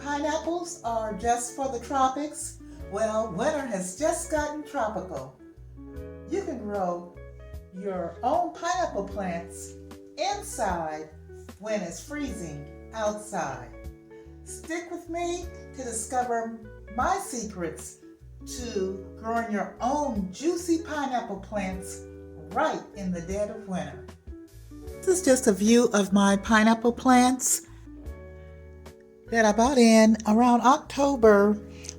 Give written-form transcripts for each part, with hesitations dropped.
pineapples are just for the tropics? Well, winter has just gotten tropical. You can grow your own pineapple plants inside when it's freezing outside. Stick with me to discover my secrets to growing your own juicy pineapple plants right in the dead of winter. This is just a view of my pineapple plants that I bought in around October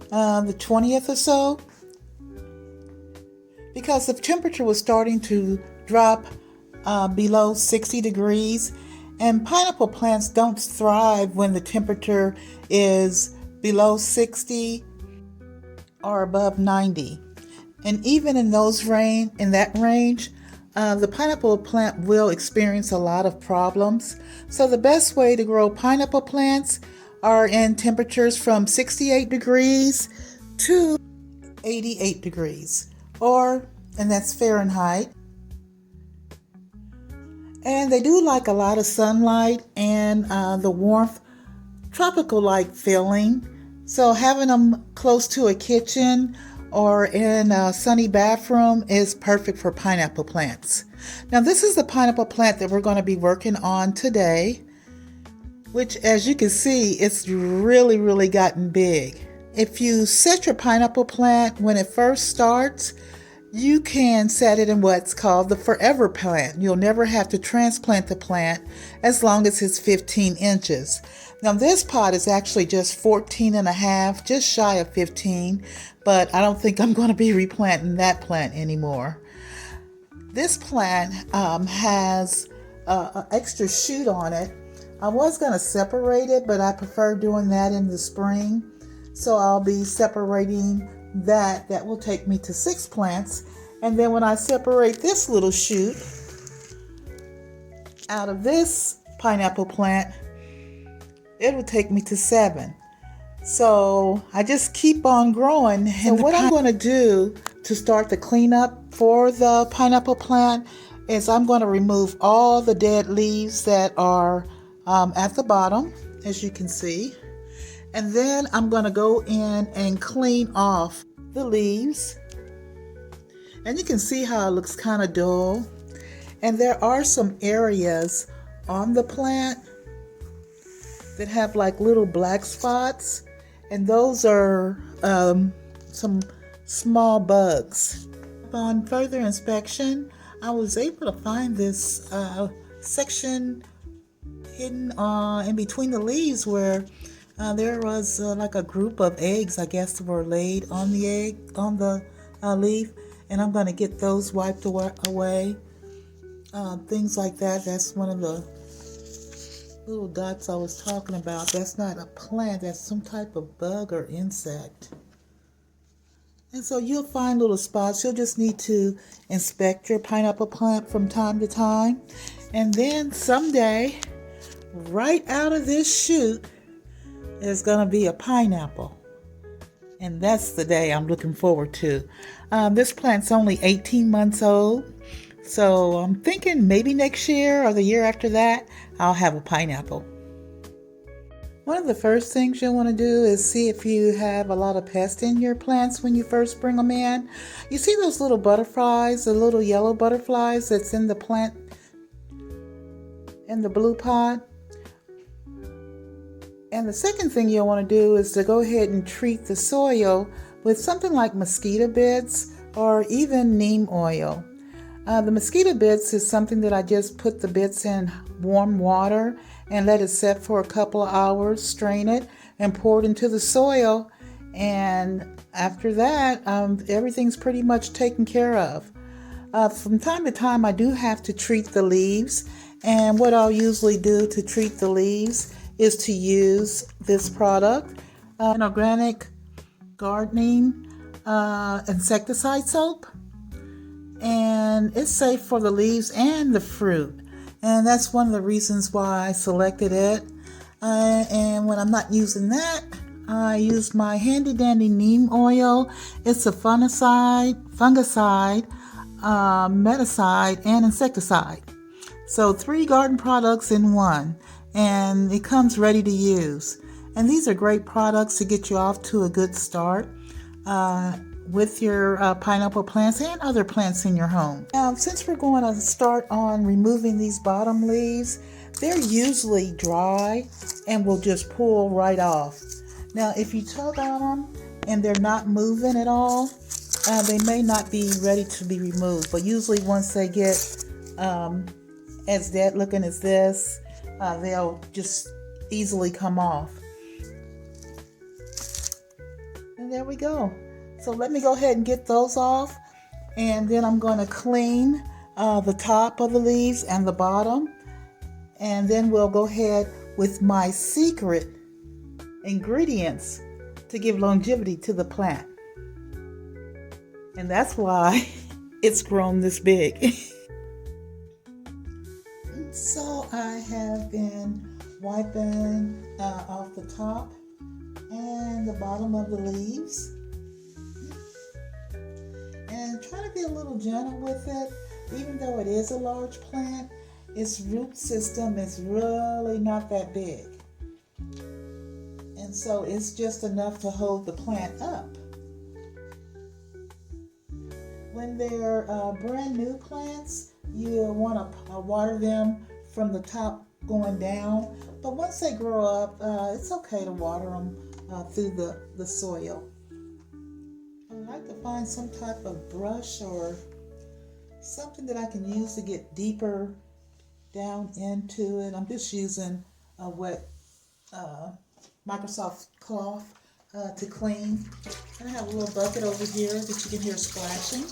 the 20th or so, because the temperature was starting to drop below 60 degrees, and pineapple plants don't thrive when the temperature is below 60 or above 90. And even in that range, the pineapple plant will experience a lot of problems. So the best way to grow pineapple plants are in temperatures from 68 degrees to 88 degrees, and that's Fahrenheit. And they do like a lot of sunlight and the warmth, tropical-like feeling. So having them close to a kitchen or in a sunny bathroom is perfect for pineapple plants. Now this is the pineapple plant that we're going to be working on today, which, as you can see, it's really gotten big. If you set your pineapple plant when it first starts, you can set it in what's called the forever plant. You'll never have to transplant the plant as long as it's 15 inches. Now this pot is actually just 14 and a half, just shy of 15, but I don't think I'm going to be replanting that plant anymore. This plant has an extra shoot on it. I was going to separate it, but I prefer doing that in the spring. So I'll be separating that. That will take me to 6 plants. And then when I separate this little shoot out of this pineapple plant, it will take me to 7. So I just keep on growing. And what I'm going to do to start the cleanup for the pineapple plant is I'm going to remove all the dead leaves that are at the bottom, as you can see, and then I'm going to go in and clean off the leaves, and you can see how it looks kind of dull. And there are some areas on the plant that have like little black spots, and those are some small bugs. Upon further inspection, I was able to find this section hidden in between the leaves where there was like a group of eggs, I guess, that were laid on the leaf, and I'm going to get those wiped away. Things like that. That's one of the little dots I was talking about. That's not a plant, that's some type of bug or insect. And so you'll find little spots. You'll just need to inspect your pineapple plant from time to time, and then someday, right out of this shoot is going to be a pineapple. And that's the day I'm looking forward to. This plant's only 18 months old. So I'm thinking maybe next year or the year after that, I'll have a pineapple. One of the first things you'll want to do is see if you have a lot of pests in your plants when you first bring them in. You see those little butterflies, the little yellow butterflies that's in the plant, in the blue pot? And the second thing you'll want to do is to go ahead and treat the soil with something like mosquito bits or even neem oil. The mosquito bits is something that I just put the bits in warm water and let it set for a couple of hours, strain it, and pour it into the soil. And after that, everything's pretty much taken care of. From time to time, I do have to treat the leaves. And what I'll usually do to treat the leaves is to use this product, an organic gardening insecticide soap. And it's safe for the leaves and the fruit. And that's one of the reasons why I selected it. And when I'm not using that, I use my handy dandy neem oil. It's a fungicide, meticide, and insecticide. So 3 garden products in one. And it comes ready to use. And these are great products to get you off to a good start with your pineapple plants and other plants in your home. Now, since we're going to start on removing these bottom leaves, they're usually dry and will just pull right off. Now, if you tug on them and they're not moving at all, they may not be ready to be removed. But usually once they get as dead looking as this, they'll just easily come off. And there we go. So let me go ahead and get those off, and then I'm going to clean the top of the leaves and the bottom, and then we'll go ahead with my secret ingredients to give longevity to the plant. And that's why it's grown this big. So I have been wiping off the top and the bottom of the leaves, and trying to be a little gentle with it. Even though it is a large plant, its root system is really not that big, and so it's just enough to hold the plant up. When they're brand new plants, you want to water them from the top going down, but once they grow up, it's okay to water them through the soil. I'd like to find some type of brush or something that I can use to get deeper down into it. I'm just using a wet Microsoft cloth to clean. And I have a little bucket over here that you can hear splashing.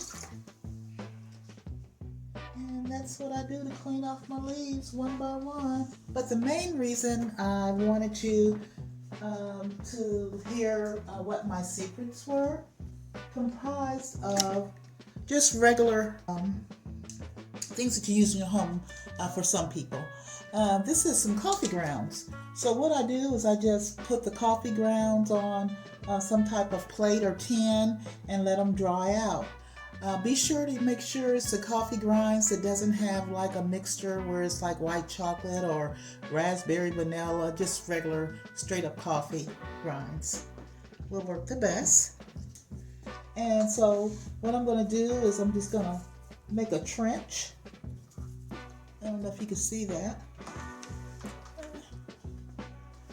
And that's what I do to clean off my leaves one by one. But the main reason I wanted you to hear what my secrets were comprised of just regular things that you use in your home for some people. This is some coffee grounds. So what I do is I just put the coffee grounds on some type of plate or tin and let them dry out. Be sure to make sure it's the coffee grinds that doesn't have like a mixture where it's like white chocolate or raspberry vanilla. Just regular straight up coffee grinds will work the best. And so what I'm going to do is I'm just going to make a trench. I don't know if you can see that.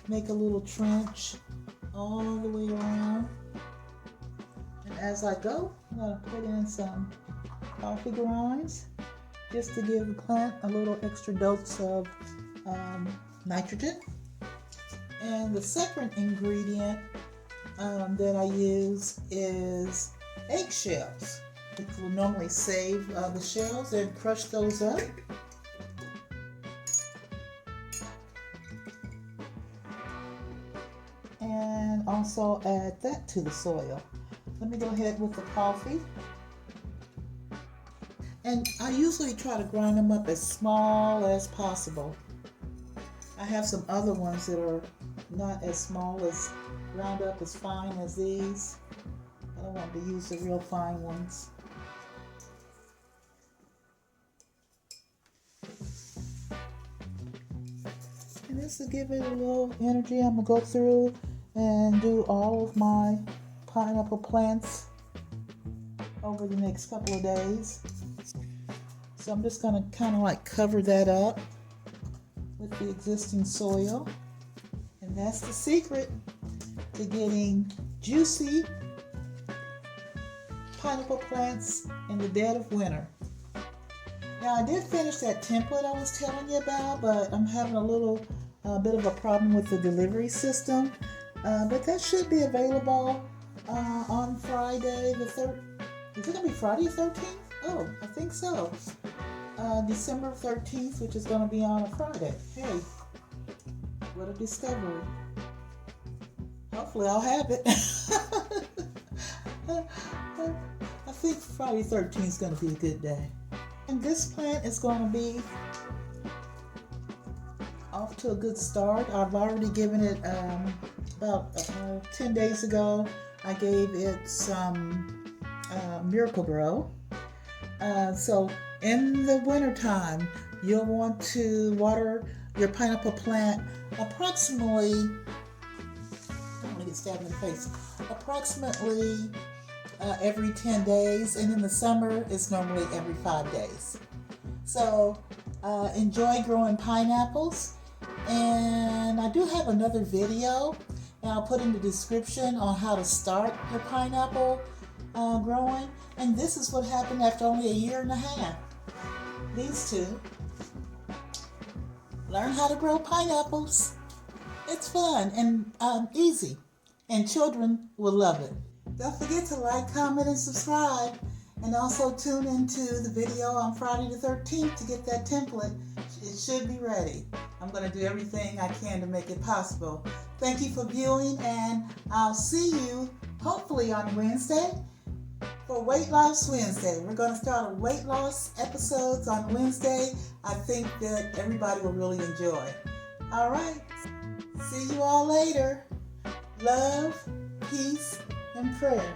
Make a little trench all the way around. And as I go, I'm going to put in some coffee grinds just to give the plant a little extra dose of nitrogen. And the second ingredient that I use is eggshells. We'll normally save the shells and crush those up. And also add that to the soil. Let me go ahead with the coffee. And I usually try to grind them up as small as possible. I have some other ones that are not as small as ground up as fine as these. I don't want to use the real fine ones. And this will give it a little energy. I'm going to go through and do all of my pineapple plants over the next couple of days. So I'm just going to kind of like cover that up with the existing soil. And that's the secret to getting juicy pineapple plants in the dead of winter. Now I did finish that template I was telling you about, but I'm having a little bit of a problem with the delivery system. But that should be available on Friday the 3rd. Is it going to be Friday the 13th? Oh, I think so. December 13th, which is going to be on a Friday. Hey, what a discovery. Hopefully I'll have it. I think Friday 13th is going to be a good day. And this plant is going to be off to a good start. I've already given it about 10 days ago. I gave it some Miracle-Gro. So in the wintertime, you'll want to water your pineapple plant approximately stab in the face, approximately every 10 days, and in the summer it's normally every 5 days. So enjoy growing pineapples, and I do have another video, and I'll put in the description on how to start your pineapple growing. And this is what happened after only a year and a half. These two learn how to grow pineapples. It's fun and easy, and children will love it. Don't forget to like, comment, and subscribe, and also tune into the video on Friday the 13th to get that template. It should be ready. I'm going to do everything I can to make it possible. Thank you for viewing, and I'll see you hopefully on Wednesday for Weight Loss Wednesday. We're going to start a weight loss episodes on Wednesday. I think that everybody will really enjoy. All right. See you all later. Love, peace, and prayer.